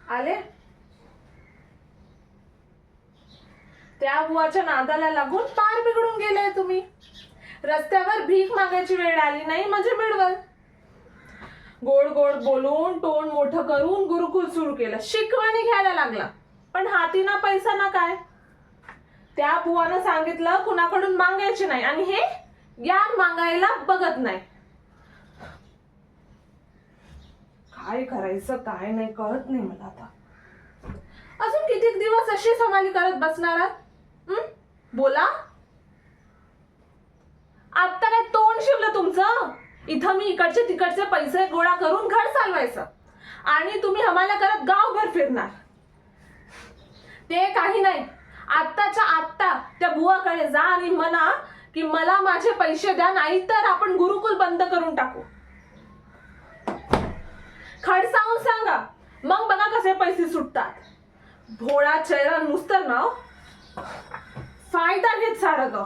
आले? त्या बुवाच्या नादाला लागून पार बिघडून गेले तुम्ही. रस्त्यावर भीक मागायची वेळ आली नाही म्हणजे मिळवल. गोड गोड बोलून तोंड मोठं करून गुरुकुल सुरू केलं, शिकवणी घ्यायला लागला. पण हाती ना पैसा ना काय. त्या बुवानं सांगितलं कुणाकडून मागायचे नाही आणि हे ज्ञान मागायला बघत नाही. काय करायचं काय नाही कळत नाही मला आता. अजून किती दिवस अशी समाली करत बसणार आहात? बोला. आता काय तोंड शिवलं तुमचं? इथं मी इकडचे तिकडचे पैसे गोळा करून घर चालवायचं आणि तुम्ही हमाला करत गावभर फिरणार. ते काही नाही, आत्ताच्या आत्ता त्या बुवाकडे जा आणि म्हणा की मला माझे पैसे द्या, नाहीतर आपण गुरुकुल बंद करून टाकू. खडसावून सांगा, मग बघा कसे पैसे सुटतात. भोळा चेहरा नुसतं ना फायदा घेत सारं ग.